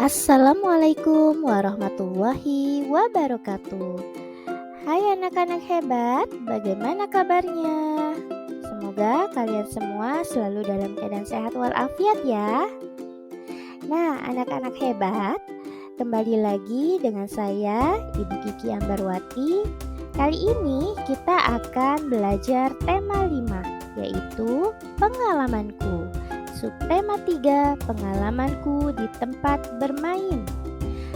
Assalamualaikum warahmatullahi wabarakatuh. Hai anak-anak hebat, bagaimana kabarnya? Semoga kalian semua selalu dalam keadaan sehat walafiat ya. Nah, anak-anak hebat, kembali lagi dengan saya, Ibu Kiki Ambarwati. Kali ini kita akan belajar tema 5, yaitu pengalamanku. Subtema 3, pengalamanku di tempat bermain.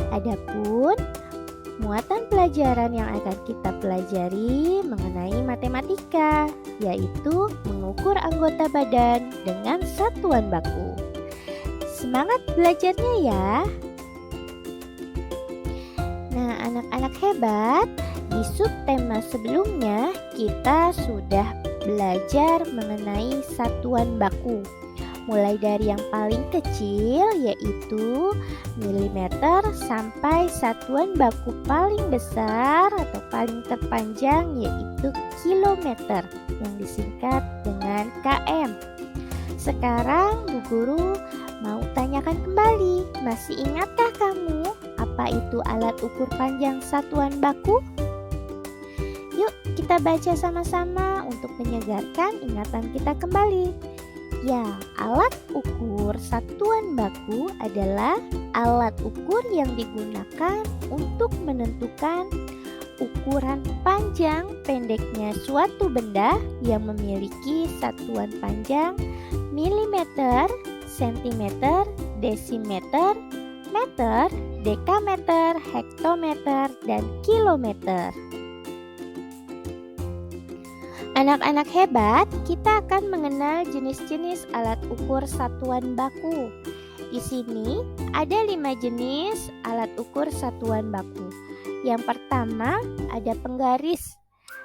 Adapun muatan pelajaran yang akan kita pelajari mengenai matematika, yaitu mengukur anggota badan dengan satuan baku. Semangat belajarnya ya. Nah, anak-anak hebat, di subtema sebelumnya kita sudah belajar mengenai satuan baku. Mulai dari yang paling kecil yaitu milimeter sampai satuan baku paling besar atau paling terpanjang yaitu kilometer yang disingkat dengan km. Sekarang Bu Guru mau tanyakan kembali, masih ingatkah kamu apa itu alat ukur panjang satuan baku? Yuk kita baca sama-sama untuk menyegarkan ingatan kita kembali. Ya, alat ukur satuan baku adalah alat ukur yang digunakan untuk menentukan ukuran panjang pendeknya suatu benda yang memiliki satuan panjang milimeter, sentimeter, desimeter, meter, dekameter, hektometer, dan kilometer. Anak-anak hebat, kita akan mengenal jenis-jenis alat ukur satuan baku. Di sini ada 5 jenis alat ukur satuan baku. Yang pertama ada penggaris.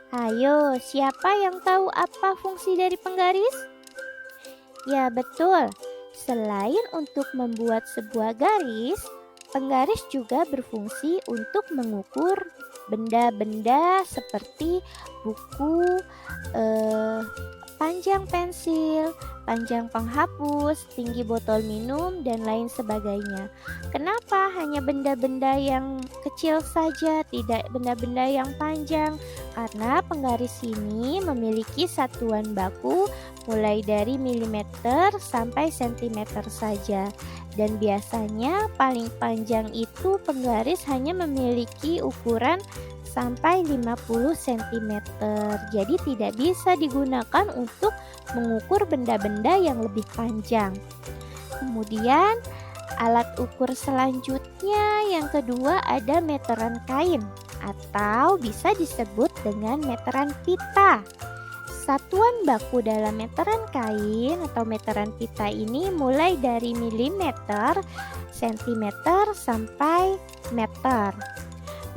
Ayo, siapa yang tahu apa fungsi dari penggaris? Ya, betul. Selain untuk membuat sebuah garis, penggaris juga berfungsi untuk mengukur benda-benda seperti buku, panjang pensil, panjang penghapus, tinggi botol minum, dan lain sebagainya. Kenapa hanya benda-benda yang kecil saja, tidak benda-benda yang panjang? Karena penggaris ini memiliki satuan baku mulai dari milimeter sampai sentimeter saja. Dan biasanya paling panjang itu penggaris hanya memiliki ukuran sampai 50 cm. Jadi tidak bisa digunakan untuk mengukur benda-benda yang lebih panjang. Kemudian alat ukur selanjutnya yang kedua ada meteran kain atau bisa disebut dengan meteran pita. Satuan baku dalam meteran kain atau meteran pita ini mulai dari milimeter, sentimeter, sampai meter.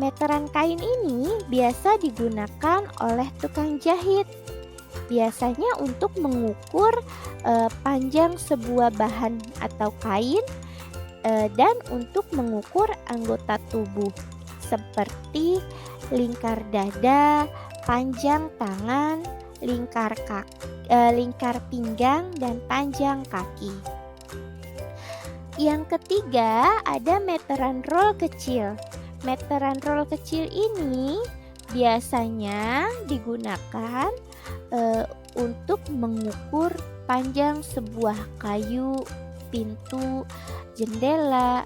Meteran kain ini biasa digunakan oleh tukang jahit. Biasanya untuk mengukur panjang sebuah bahan atau kain dan untuk mengukur anggota tubuh seperti lingkar dada, panjang tangan, lingkar pinggang, dan panjang kaki. Yang ketiga ada meteran roll kecil. Meteran roll kecil ini biasanya digunakan untuk mengukur panjang sebuah kayu, pintu, jendela,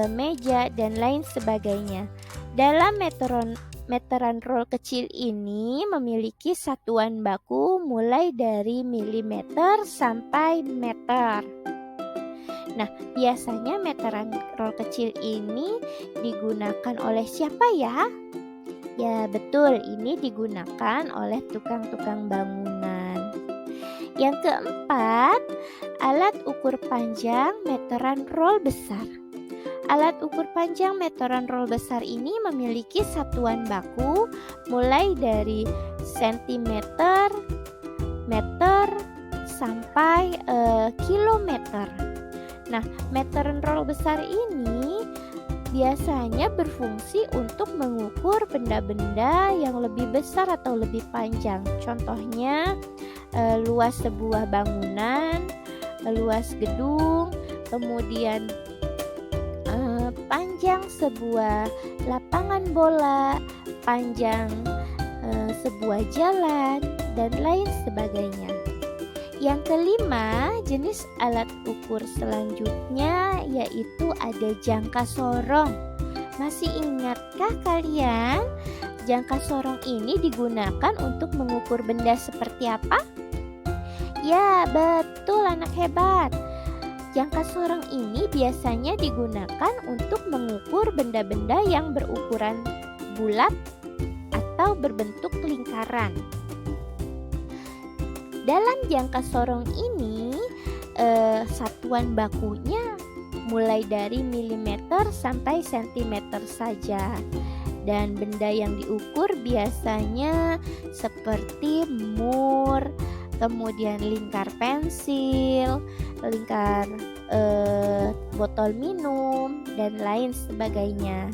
meja, dan lain sebagainya. Dalam meteran roll kecil ini memiliki satuan baku mulai dari milimeter sampai meter. Nah, biasanya meteran roll kecil ini digunakan oleh siapa ya? Ya, betul, ini digunakan oleh tukang-tukang bangunan. Yang keempat, alat ukur panjang meteran roll besar. Alat ukur panjang meteran roll besar ini memiliki satuan baku mulai dari sentimeter, meter, sampai kilometer. Nah, meteran roll besar ini biasanya berfungsi untuk mengukur benda-benda yang lebih besar atau lebih panjang. Contohnya luas sebuah bangunan, luas gedung, kemudian panjang sebuah lapangan bola, panjang sebuah jalan, dan lain sebagainya. Yang kelima, jenis alat ukur selanjutnya yaitu ada jangka sorong. Masih ingatkah kalian? Jangka sorong ini digunakan untuk mengukur benda seperti apa? Ya, betul anak hebat. Jangka sorong ini biasanya digunakan untuk mengukur benda-benda yang berukuran bulat atau berbentuk lingkaran. Dalam jangka sorong ini, satuan bakunya mulai dari milimeter sampai sentimeter saja. Dan benda yang diukur biasanya seperti mur, kemudian lingkar pensil, lingkar botol minum, dan lain sebagainya.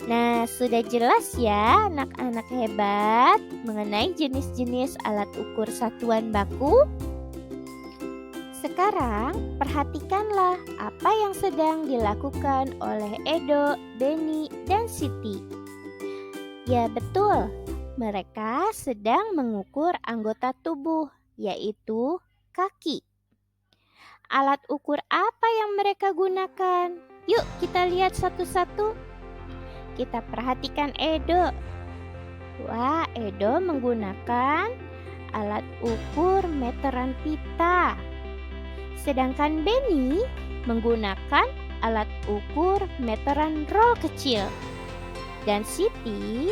Nah, sudah jelas ya anak-anak hebat mengenai jenis-jenis alat ukur satuan baku? Sekarang perhatikanlah apa yang sedang dilakukan oleh Edo, Benny, dan Siti. Ya betul, mereka sedang mengukur anggota tubuh, yaitu kaki. Alat ukur apa yang mereka gunakan? Yuk kita lihat satu-satu. Kita perhatikan Edo. Wah, Edo menggunakan alat ukur meteran pita. Sedangkan Benny menggunakan alat ukur meteran roll kecil. Dan Siti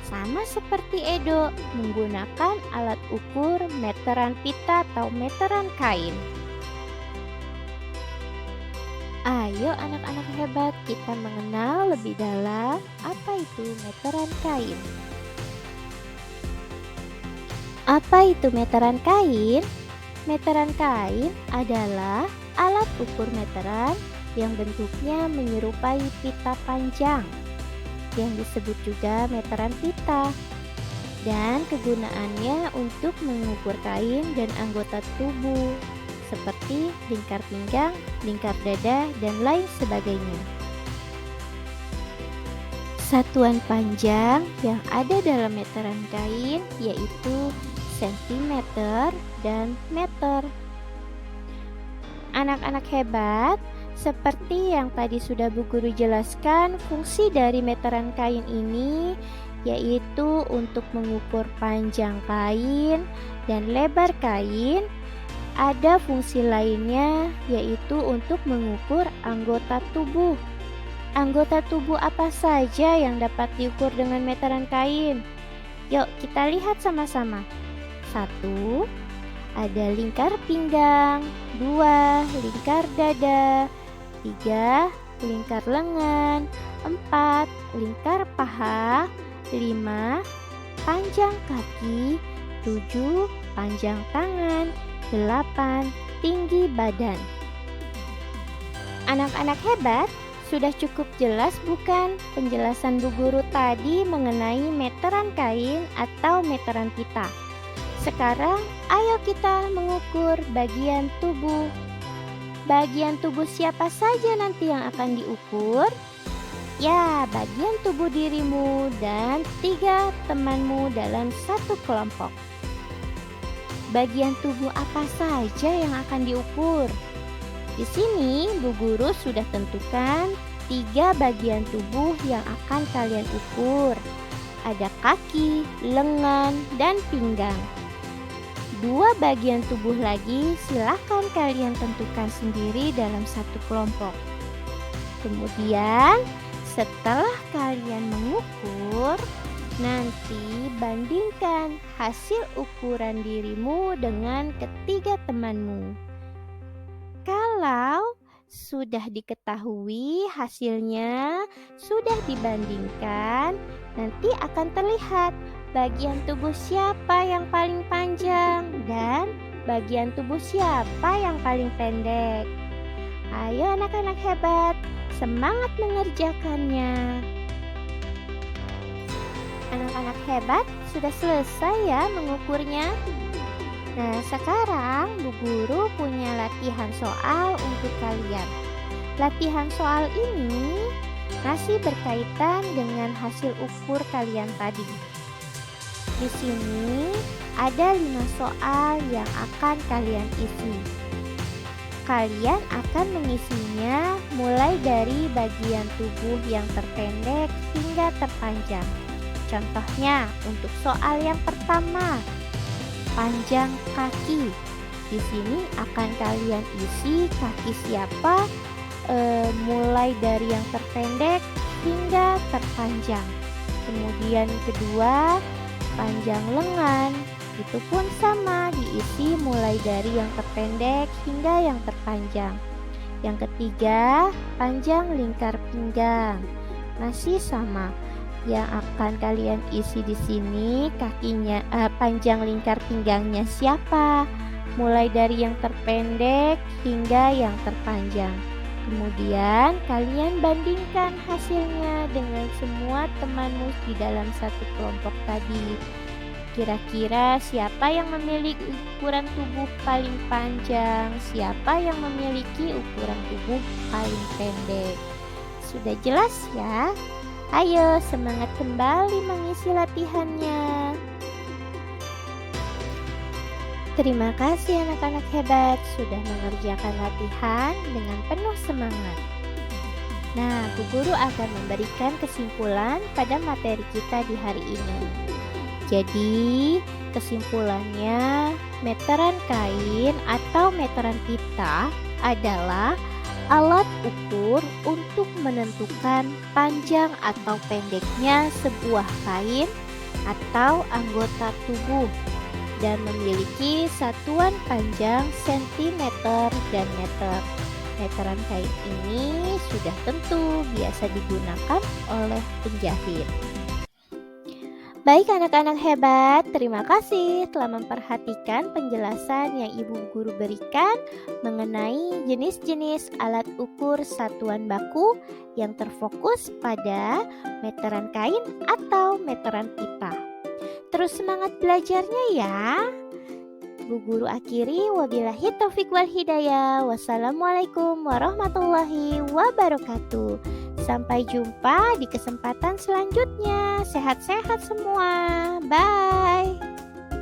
sama seperti Edo menggunakan alat ukur meteran pita atau meteran kain. Ayo anak-anak hebat, kita mengenal lebih dalam apa itu meteran kain. Apa itu meteran kain? Meteran kain adalah alat ukur meteran yang bentuknya menyerupai pita panjang, yang disebut juga meteran pita. Dan kegunaannya untuk mengukur kain dan anggota tubuh, seperti lingkar pinggang, lingkar dada, dan lain sebagainya. Satuan panjang yang ada dalam meteran kain yaitu sentimeter dan meter. Anak-anak hebat, seperti yang tadi sudah Bu Guru jelaskan, fungsi dari meteran kain ini yaitu untuk mengukur panjang kain dan lebar kain. Ada fungsi lainnya yaitu untuk mengukur anggota tubuh. Anggota tubuh apa saja yang dapat diukur dengan meteran kain? Yuk kita lihat sama-sama. 1. Ada lingkar pinggang. 2. Lingkar dada. 3. Lingkar lengan. 4. Lingkar paha. 5. Panjang kaki. 7. Panjang tangan. 8. Tinggi badan. Anak-anak hebat, sudah cukup jelas bukan penjelasan Bu Guru tadi mengenai meteran kain atau meteran pita? Sekarang ayo kita mengukur bagian tubuh. Bagian tubuh siapa saja nanti yang akan diukur? Ya, bagian tubuh dirimu dan 3 temanmu dalam satu kelompok. Bagian tubuh apa saja yang akan diukur? Di sini Bu Guru sudah tentukan 3 bagian tubuh yang akan kalian ukur. Ada kaki, lengan, dan pinggang. 2 bagian tubuh lagi silakan kalian tentukan sendiri dalam satu kelompok. Kemudian setelah kalian mengukur, nanti bandingkan hasil ukuran dirimu dengan ketiga temanmu. Kalau sudah diketahui hasilnya, sudah dibandingkan, nanti akan terlihat bagian tubuh siapa yang paling panjang dan bagian tubuh siapa yang paling pendek. Ayo anak-anak hebat, semangat mengerjakannya. Anak-anak hebat sudah selesai ya mengukurnya. Nah, sekarang Bu Guru punya latihan soal untuk kalian. Latihan soal ini masih berkaitan dengan hasil ukur kalian tadi. Di sini ada 5 soal yang akan kalian isi. Kalian akan mengisinya mulai dari bagian tubuh yang terpendek hingga terpanjang. Contohnya untuk soal yang pertama, panjang kaki. Di sini akan kalian isi kaki siapa mulai dari yang terpendek hingga terpanjang. Kemudian kedua, panjang lengan. Itu pun sama, diisi mulai dari yang terpendek hingga yang terpanjang. Yang ketiga, panjang lingkar pinggang. Masih sama. Yang akan kalian isi di sini kakinya, panjang lingkar pinggangnya siapa? Mulai dari yang terpendek hingga yang terpanjang. Kemudian kalian bandingkan hasilnya dengan semua temanmu di dalam satu kelompok tadi. Kira-kira siapa yang memiliki ukuran tubuh paling panjang? Siapa yang memiliki ukuran tubuh paling pendek? Sudah jelas ya? Ayo semangat kembali mengisi latihannya. Terima kasih anak-anak hebat sudah mengerjakan latihan dengan penuh semangat. Nah, Bu Guru akan memberikan kesimpulan pada materi kita di hari ini. Jadi, kesimpulannya, meteran kain atau meteran pita adalah alat ukur untuk menentukan panjang atau pendeknya sebuah kain atau anggota tubuh dan memiliki satuan panjang sentimeter dan meter. Meteran kain ini sudah tentu biasa digunakan oleh penjahit. Baik anak-anak hebat, terima kasih telah memperhatikan penjelasan yang Ibu Guru berikan mengenai jenis-jenis alat ukur satuan baku yang terfokus pada meteran kain atau meteran pita. Terus semangat belajarnya ya. Bu Guru akhiri, wabillahi taufik wal hidayah. Wassalamualaikum warahmatullahi wabarakatuh. Sampai jumpa di kesempatan selanjutnya. Sehat-sehat semua. Bye.